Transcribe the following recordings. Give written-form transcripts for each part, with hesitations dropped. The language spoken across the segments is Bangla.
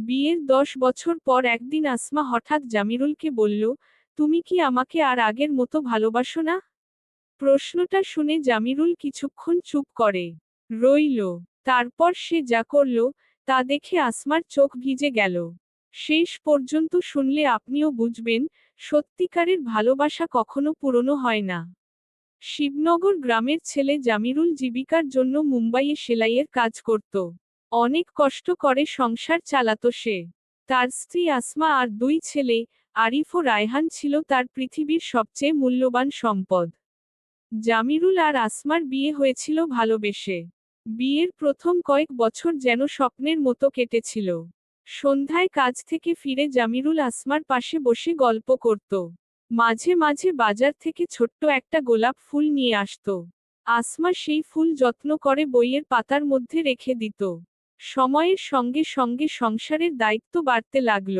বিয়ের 10 বছর পর একদিন আসমা হঠাৎ জামিরুলকে বলল, তুমি কি আমাকে আর আগের মতো ভালোবাসো না? প্রশ্নটা শুনে জামিরুল কিছুক্ষণ চুপ করে রইল। তারপর সে যা করল, তা দেখে আসমার চোখ ভিজে গেল। শেষ পর্যন্ত শুনলে আপনিও বুঝবেন, সত্যিকারের ভালোবাসা কখনো পুরনো হয় না। শিবনগর গ্রামের ছেলে জামিরুল জীবিকার জন্য মুম্বাইয়ে সেলাইয়ের কাজ করত। অনেক কষ্ট করে সংসার চালাতো সে। তার স্ত্রী আসমা আর দুই ছেলে, আরিফ ও রায়হান ছিল তার পৃথিবীর সবচেয়ে মূল্যবান সম্পদ। জামিরুল আর আসমার বিয়ে হয়েছিল ভালোবেসে। বিয়ের প্রথম কয়েক বছর যেন স্বপ্নের মতো কেটেছিল। সন্ধ্যায় কাজ থেকে ফিরে জামিরুল আসমার পাশে বসে গল্প করত। মাঝে মাঝে বাজার থেকে ছোট্ট একটা গোলাপ ফুল নিয়ে আসত। আসমা সেই ফুল যত্ন করে বইয়ের পাতার মধ্যে রেখে দিত। সময়ের সঙ্গে সঙ্গে সংসারের দায়িত্ব বাড়তে লাগল।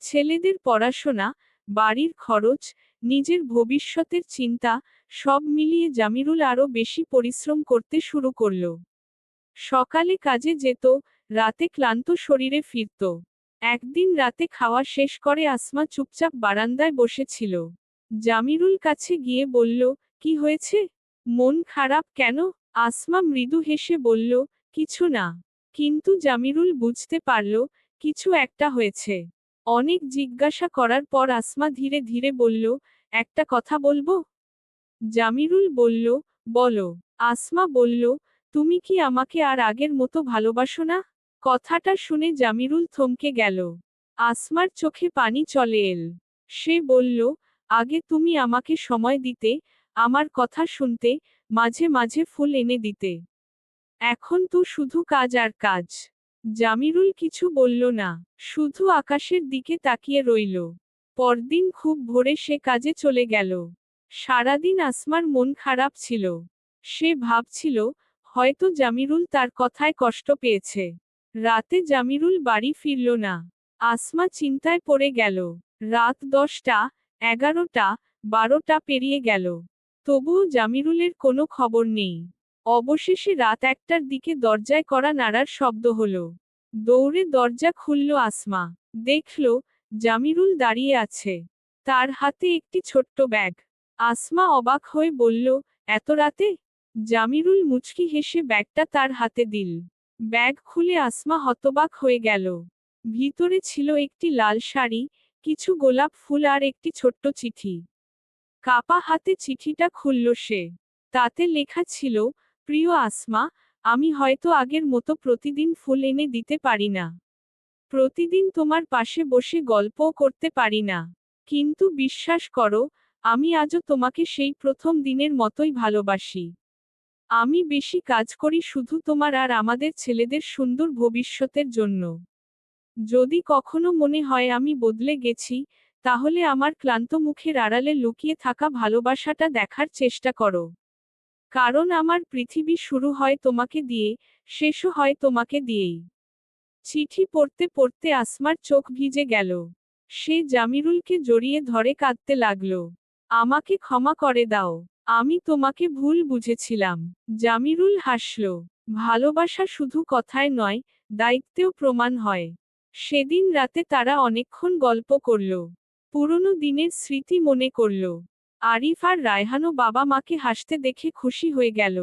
ছেলেদের পড়াশোনা, বাড়ির খরচ, নিজের ভবিষ্যতের চিন্তা, সব মিলিয়ে জামিরুল আরও বেশি পরিশ্রম করতে শুরু করল। সকালে কাজে যেত, রাতে ক্লান্ত শরীরে ফিরত। একদিন রাতে খাওয়া শেষ করে আসমা চুপচাপ বারান্দায় বসেছিল। জামিরুল কাছে গিয়ে বলল, কি হয়েছে? মন খারাপ কেন? আসমা মৃদু হেসে বলল, কিছু না। কিন্তু জামিরুল বুঝতে পারল, কিছু একটা হয়েছে। অনেক জিজ্ঞাসা করার পর আসমা ধীরে ধীরে বলল, একটা কথা বলবো? জামিরুল বলল, বলো। আসমা বলল, তুমি কি আমাকে আর আগের মতো ভালোবাসো না? কথাটা শুনে জামিরুল থমকে গেল। আসমার চোখে পানি চলে এল। সে বলল, আগে তুমি আমাকে সময় দিতে, আমার কথা শুনতে, মাঝে মাঝে ফুল এনে দিতে। এখন তো শুধু কাজ আর কাজ। জামিরুল কিছু বলল না, শুধু আকাশের দিকে তাকিয়ে রইল। পরদিন খুব ভোরে সে কাজে চলে গেল। সারাদিন আসমার মন খারাপ ছিল। সে ভাবছিল, হয়তো জামিরুল তার কথায় কষ্ট পেয়েছে। রাতে জামিরুল বাড়ি ফিরল না। আসমা চিন্তায় পড়ে গেল। রাত 10টা, 11টা, 12টা পেরিয়ে গেল। তবুও জামিরুলের কোনো খবর নেই। অবশেষে রাত 1টার দিকে দরজায় কড়া নাড়ার শব্দ হলো। দৌড়ে দরজা খুলল আসমা। দেখল, জামিরুল দাঁড়িয়ে আছে। তার হাতে একটি ছোট্ট ব্যাগ। আসমা অবাক হয়ে বলল, এত রাতে? জামিরুল মুচকি হেসে ব্যাগটা তার হাতে দিল। ব্যাগ খুলে আসমা হতবাক হয়ে গেল। ভিতরে ছিল একটি লাল শাড়ি, কিছু গোলাপ ফুল আর একটি ছোট্ট চিঠি। কাপা হাতে চিঠিটা খুলল সে। তাতে লেখা ছিল, প্রিয় আসমা, আমি হয়তো আগের মতো প্রতিদিন ফুল এনে দিতে পারি না। প্রতিদিন তোমার পাশে বসে গল্পও করতে পারি না। কিন্তু বিশ্বাস করো, আমি আজও তোমাকে সেই প্রথম দিনের মতোই ভালোবাসি। আমি বেশি কাজ করি শুধু তোমার আর আমাদের ছেলেদের সুন্দর ভবিষ্যতের জন্য। যদি কখনো মনে হয় আমি বদলে গেছি, তাহলে আমার ক্লান্ত মুখের আড়ালে লুকিয়ে থাকা ভালোবাসাটা দেখার চেষ্টা করো। কারণ আমার পৃথিবী শুরু হয় তোমাকে দিয়ে, শেষও হয় তোমাকে দিয়েই। চিঠি পড়তে পড়তে আসমার চোখ ভিজে গেল। সে জামিরুলকে জড়িয়ে ধরে কাঁদতে লাগল। আমাকে ক্ষমা করে দাও। আমি তোমাকে ভুল বুঝেছিলাম। জামিরুল হাসল। ভালোবাসা শুধু কথায় নয়, দায়িত্বেও প্রমাণ হয়। সেদিন রাতে তারা অনেকক্ষণ গল্প করল। পুরনো দিনের স্মৃতি মনে করল। আরিফ আর রায়হানও বাবা মাকে হাসতে দেখে খুশি হয়ে গেল।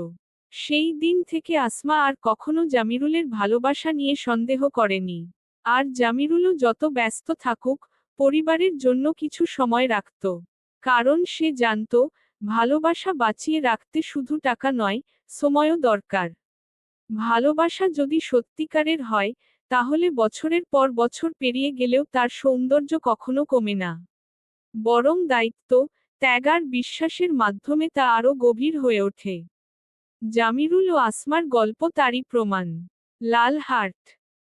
সেই দিন থেকে আসমা আর কখনো জামিরুলের ভালোবাসা নিয়ে সন্দেহ করেনি। আর জামিরুলও যত ব্যস্ত থাকুক, পরিবারের জন্য কিছু সময় রাখত। কারণ সে জানত, ভালোবাসা বাঁচিয়ে রাখতে শুধু টাকা নয়, সময়ও দরকার। ভালোবাসা যদি সত্যিকারের হয়, তাহলে বছরের পর বছর পেরিয়ে গেলেও তার সৌন্দর্য কখনো কমে না। বরং দায়িত্ব, ত্যাগ আর বিশ্বাসের মাধ্যমে তা আরও গভীর হয়ে ওঠে। জামিরুল ও আসমার গল্প তারই প্রমাণ। লাল হার্ট।